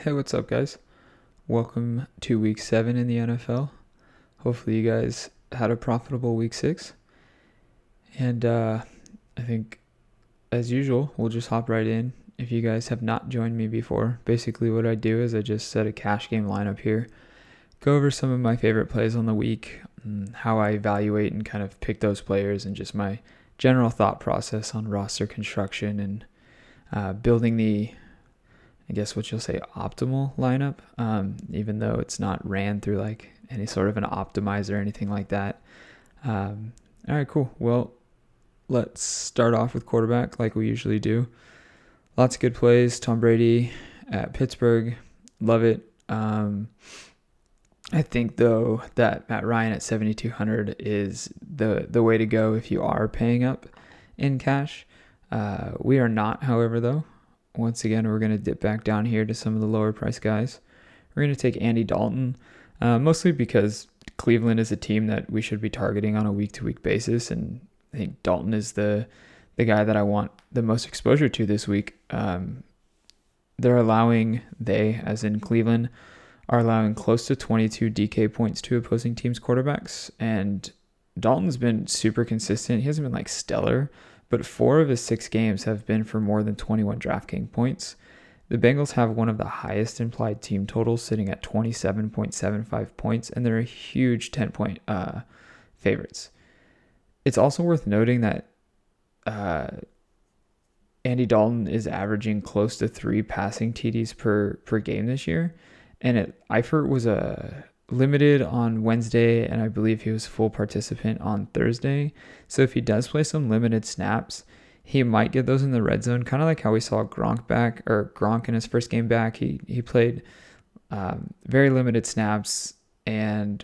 Hey, what's up, guys? Welcome to week 7 in the NFL. Hopefully, you guys had a profitable week 6. And I think, as usual, we'll just hop right in. If you guys have not joined me before, basically what I do is I just set a cash game lineup here, go over some of my favorite plays on the week, how I evaluate and kind of pick those players, and just my general thought process on roster construction and building the, I guess what you'll say, optimal lineup, even though it's not ran through like any sort of an optimizer or anything like that. All right, cool. Well, let's start off with quarterback like we usually do. Lots of good plays. Tom Brady at Pittsburgh. Love it. I think, though, that Matt Ryan at 7,200 is the way to go if you are paying up in cash. We are not, however, though. Once again, we're going to dip back down here to some of the lower price guys. We're going to take Andy Dalton, mostly because Cleveland is a team that we should be targeting on a week-to-week basis, and I think Dalton is the guy that I want the most exposure to this week. As in Cleveland, are allowing close to 22 DK points to opposing teams' quarterbacks, and Dalton's been super consistent. He hasn't been like stellar, but 4 of his 6 games have been for more than 21 DraftKings points. The Bengals have one of the highest implied team totals, sitting at 27.75 points, and they're a huge 10-point favorites. It's also worth noting that Andy Dalton is averaging close to 3 passing TDs per game this year, and Eifert was limited on Wednesday, and I believe he was full participant on Thursday. So if he does play some limited snaps, he might get those in the red zone, kind of like how we saw Gronk in his first game back. He played very limited snaps, and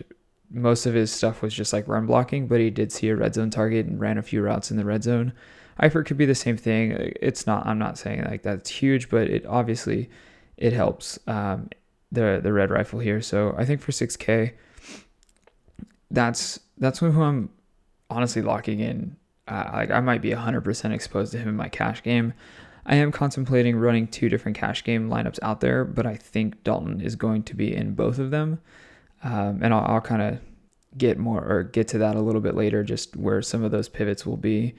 most of his stuff was just like run blocking, but he did see a red zone target and ran a few routes in the red zone. Eifert could be the same thing. I'm not saying like that's huge, but it helps. The red rifle here. So I think for 6K, that's who I'm honestly locking in. I might be 100% exposed to him in my cash game. I am contemplating running 2 different cash game lineups out there, but I think Dalton is going to be in both of them. And I'll kind of get to that a little bit later, just where some of those pivots will be.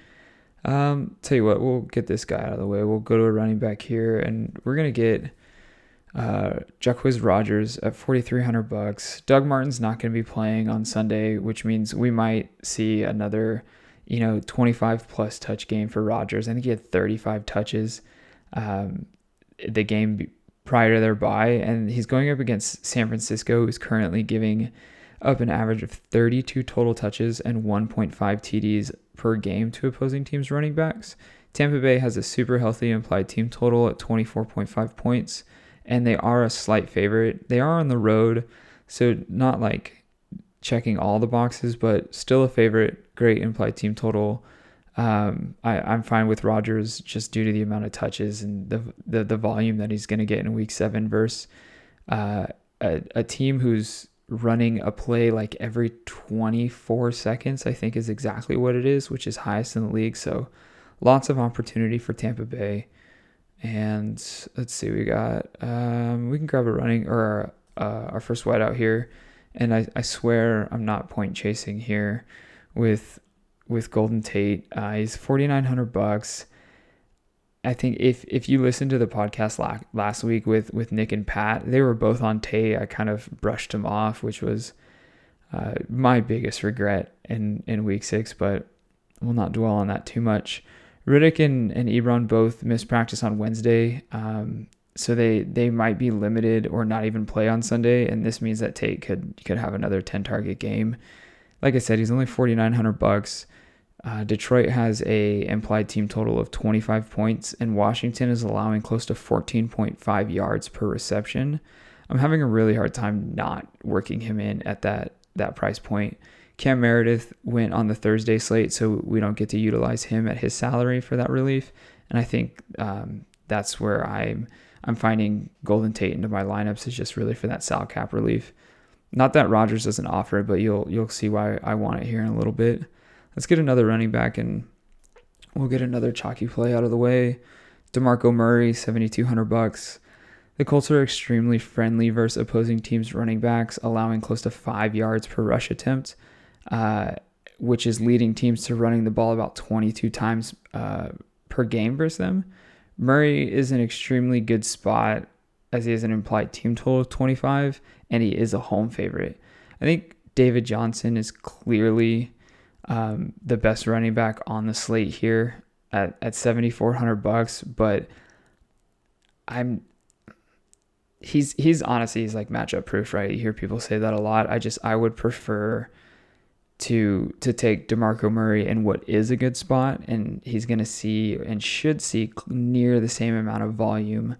Tell you what, we'll get this guy out of the way. We'll go to a running back here, and we're going to get Jacquizz Rodgers at $4,300. Doug Martin's not going to be playing on Sunday, which means we might see another 25 plus touch game for Rodgers. I think he had 35 touches the game prior to their bye, and he's going up against San Francisco, who's currently giving up an average of 32 total touches and 1.5 TDs per game to opposing teams' running backs. Tampa Bay has a super healthy implied team total at 24.5 points, and they are a slight favorite. They are on the road, so not like checking all the boxes, but still a favorite. Great implied team total. I'm fine with Rodgers just due to the amount of touches and the volume that he's going to get in week 7 versus a team who's running a play like every 24 seconds, I think is exactly what it is, which is highest in the league. So lots of opportunity for Tampa Bay. And let's see, we can grab a running or our first wideout here. And I swear I'm not point chasing here with Golden Tate. He's $4,900. I think if you listened to the podcast last week with Nick and Pat, they were both on Tate. I kind of brushed him off, which was my biggest regret in week 6, but we'll not dwell on that too much. Riddick and Ebron both missed practice on Wednesday, so they might be limited or not even play on Sunday, and this means that Tate could have another 10-target game. Like I said, he's only $4,900. Detroit has a implied team total of 25 points, and Washington is allowing close to 14.5 yards per reception. I'm having a really hard time not working him in at that price point. Cam Meredith went on the Thursday slate, so we don't get to utilize him at his salary for that relief. And I think that's where I'm finding Golden Tate into my lineups is just really for that sal cap relief. Not that Rodgers doesn't offer it, but you'll see why I want it here in a little bit. Let's get another running back, and we'll get another chalky play out of the way. DeMarco Murray, $7,200. The Colts are extremely friendly versus opposing teams' running backs, allowing close to 5 yards per rush attempt, which is leading teams to running the ball about 22 times per game versus them. Murray is an extremely good spot as he has an implied team total of 25, and he is a home favorite. I think David Johnson is clearly the best running back on the slate here at $7,400, but he's honestly, he's like matchup proof, right? You hear people say that a lot. I would prefer to take DeMarco Murray in what is a good spot, and he's going to see and should see near the same amount of volume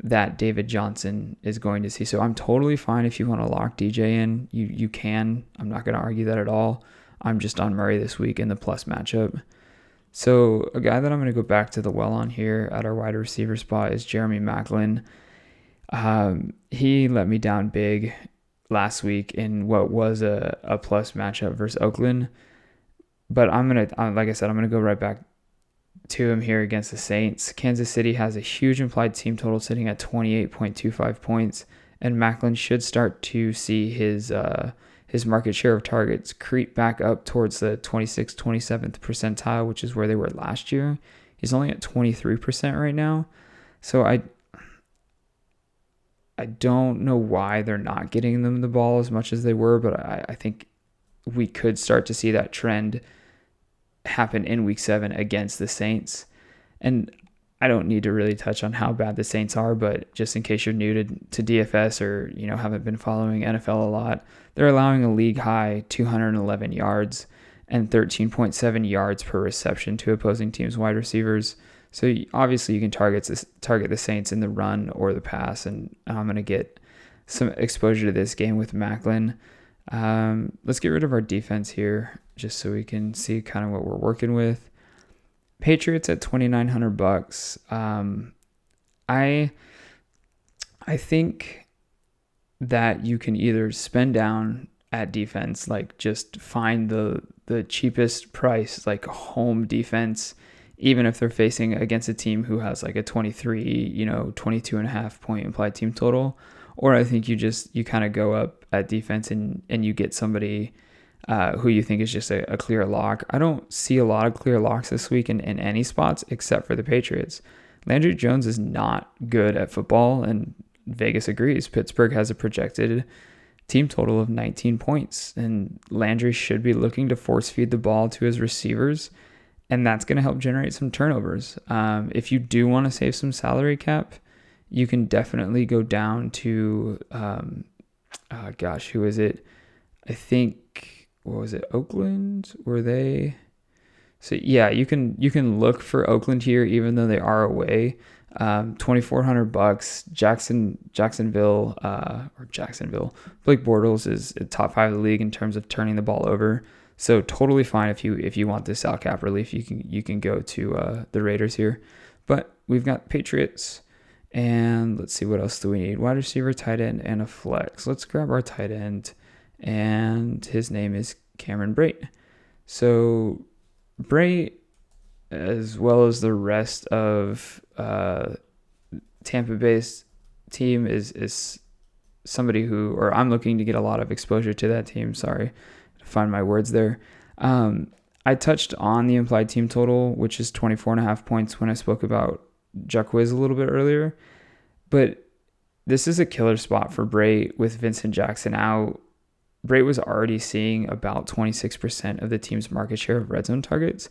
that David Johnson is going to see. So I'm totally fine if you want to lock DJ in. You can. I'm not going to argue that at all. I'm just on Murray this week in the plus matchup. So a guy that I'm going to go back to the well on here at our wide receiver spot is Jeremy Maclin. He let me down big last week in what was a plus matchup versus Oakland. But like I said, I'm going to go right back to him here against the Saints. Kansas City has a huge implied team total sitting at 28.25 points, and Maclin should start to see his market share of targets creep back up towards the 26th, 27th percentile, which is where they were last year. He's only at 23% right now. So I don't know why they're not getting them the ball as much as they were, but I think we could start to see that trend happen in week 7 against the Saints. And I don't need to really touch on how bad the Saints are, but just in case you're new to DFS or haven't been following NFL a lot, they're allowing a league high 211 yards and 13.7 yards per reception to opposing teams' wide receivers. So obviously you can target the Saints in the run or the pass, and I'm going to get some exposure to this game with Maclin. Let's get rid of our defense here just so we can see kind of what we're working with. Patriots at $2,900. I think that you can either spend down at defense, like just find the cheapest price, like home defense, even if they're facing against a team who has like a 22.5 point implied team total. Or I think you kind of go up at defense and you get somebody who you think is just a clear lock. I don't see a lot of clear locks this week in any spots except for the Patriots. Landry Jones is not good at football, and Vegas agrees. Pittsburgh has a projected team total of 19 points, and Landry should be looking to force feed the ball to his receivers, and that's going to help generate some turnovers. If you do want to save some salary cap, you can definitely go down to, who is it? I think, what was it? Oakland? Were they? So yeah, you can look for Oakland here, even though they are away. $2,400. Jacksonville. Blake Bortles is top 5 of the league in terms of turning the ball over. So totally fine if you want this sal cap relief, you can go to the Raiders here. But we've got Patriots, and let's see, what else do we need? Wide receiver, tight end, and a flex. Let's grab our tight end, and his name is Cameron Brate. So Brate, as well as the rest of Tampa Bay's team, is somebody who, or I'm looking to get a lot of exposure to that team. Sorry, to find my words there. I touched on the implied team total, which is 24.5 points when I spoke about Jacquizz a little bit earlier. But this is a killer spot for Brate with Vincent Jackson out. Brate was already seeing about 26% of the team's market share of red zone targets,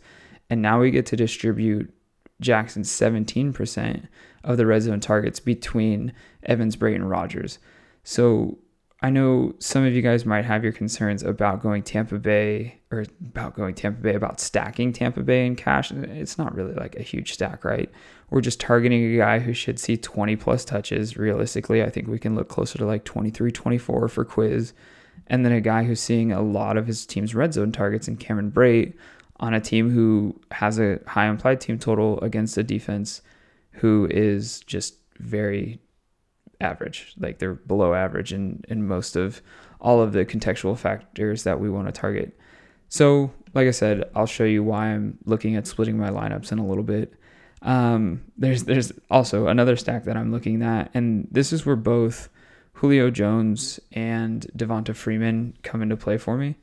and now we get to distribute Jackson's 17% of the red zone targets between Evans, Brate, and Rodgers. So I know some of you guys might have your concerns about about stacking Tampa Bay in cash. It's not really like a huge stack, right? We're just targeting a guy who should see 20 plus touches. Realistically, I think we can look closer to like 23, 24 for Quiz. And then a guy who's seeing a lot of his team's red zone targets in Cameron Brate on a team who has a high implied team total against a defense who is just very average. Like they're below average in most of all of the contextual factors that we want to target. So like I said, I'll show you why I'm looking at splitting my lineups in a little bit. There's also another stack that I'm looking at, and this is where both Julio Jones and Devonta Freeman come into play for me.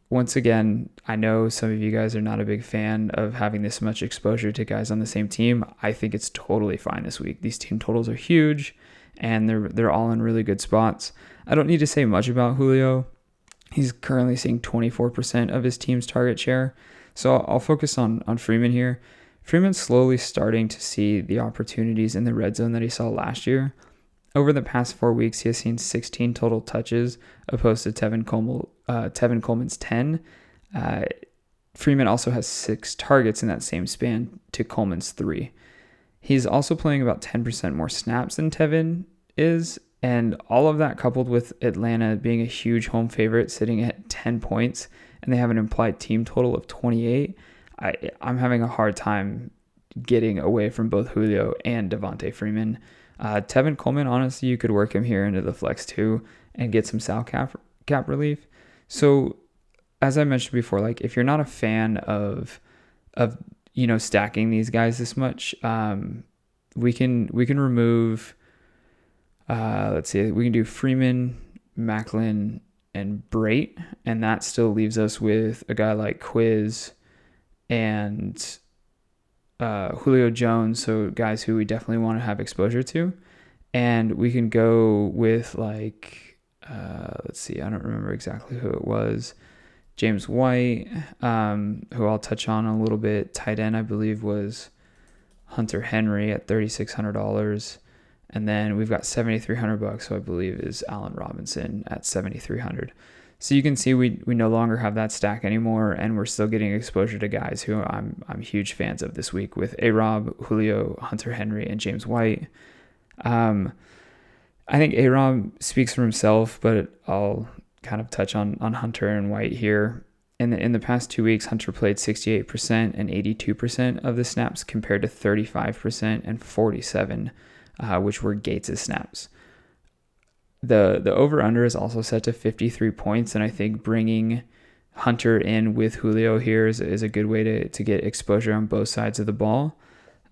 Once again, I know some of you guys are not a big fan of having this much exposure to guys on the same team. I think it's totally fine this week. These team totals are huge, and they're all in really good spots. I don't need to say much about Julio. He's currently seeing 24% of his team's target share. So I'll focus on Freeman here. Freeman's slowly starting to see the opportunities in the red zone that he saw last year. Over the past 4 weeks, he has seen 16 total touches opposed to Tevin Coleman's 10. Freeman also has 6 targets in that same span to Coleman's 3. He's also playing about 10% more snaps than Tevin is, and all of that coupled with Atlanta being a huge home favorite sitting at 10 points, and they have an implied team total of 28, I'm having a hard time getting away from both Julio and Devonta Freeman. Tevin Coleman, honestly, you could work him here into the flex too and get some sal cap relief. So as I mentioned before, like if you're not a fan of stacking these guys this much, we can remove let's see, we can do Freeman, Macklin, and Brait, and that still leaves us with a guy like Quiz and Julio Jones, so guys who we definitely want to have exposure to. And we can go with let's see, I don't remember exactly who it was. James White, who I'll touch on a little bit. Tight end, I believe, was Hunter Henry at $3,600. And then we've got $7,300, who I believe is Allen Robinson at $7,300. So you can see we no longer have that stack anymore, and we're still getting exposure to guys who I'm huge fans of this week with A-Rob, Julio, Hunter Henry, and James White. I think A-Rob speaks for himself, but I'll kind of touch on Hunter and White here. In the past 2 weeks, Hunter played 68% and 82% of the snaps compared to 35% and 47%, which were Gates' snaps. The over-under is also set to 53 points, and I think bringing Hunter in with Julio here is a good way to get exposure on both sides of the ball.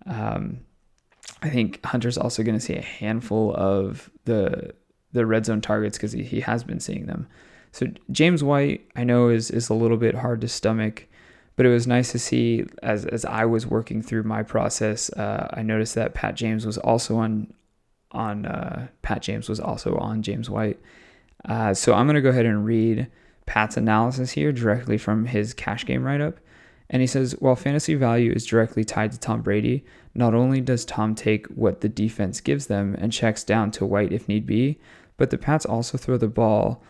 I think Hunter's also going to see a handful of the red zone targets because he has been seeing them. So James White, I know is a little bit hard to stomach, but it was nice to see as I was working through my process. I noticed that Pat James was also on James White. So I'm going to go ahead and read Pat's analysis here directly from his cash game write-up. And he says, while fantasy value is directly tied to Tom Brady, not only does Tom take what the defense gives them and checks down to White if need be, but the Pats also throw the ball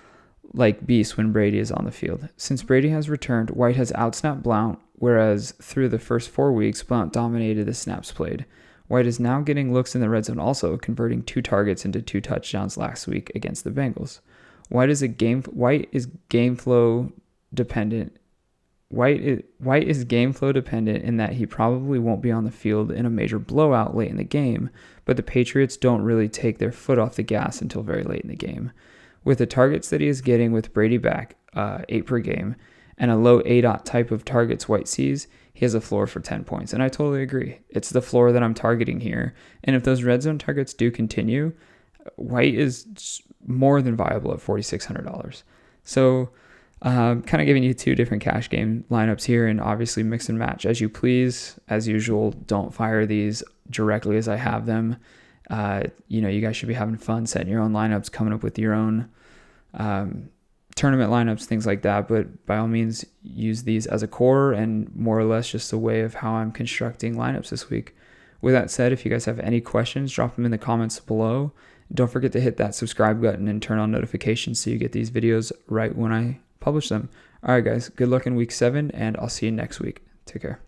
like beasts when Brady is on the field. Since Brady has returned, White has outsnapped Blount, whereas through the first 4 weeks, Blount dominated the snaps played. White is now getting looks in the red zone also, converting 2 targets into 2 touchdowns last week against the Bengals. White is game flow dependent. White is game flow dependent in that he probably won't be on the field in a major blowout late in the game, but the Patriots don't really take their foot off the gas until very late in the game. With the targets that he is getting with Brady back, 8 per game, and a low ADOT type of targets White sees, he has a floor for 10 points. And I totally agree. It's the floor that I'm targeting here. And if those red zone targets do continue, White is more than viable at $4,600. So kind of giving you 2 different cash game lineups here, and obviously mix and match as you please. As usual, don't fire these directly as I have them. You guys should be having fun setting your own lineups, coming up with your own tournament lineups, things like that. But by all means, use these as a core and more or less just a way of how I'm constructing lineups this week. With that said, if you guys have any questions, drop them in the comments below. Don't forget to hit that subscribe button and turn on notifications so you get these videos right when I publish them. All right, guys, good luck in week 7, and I'll see you next week. Take care.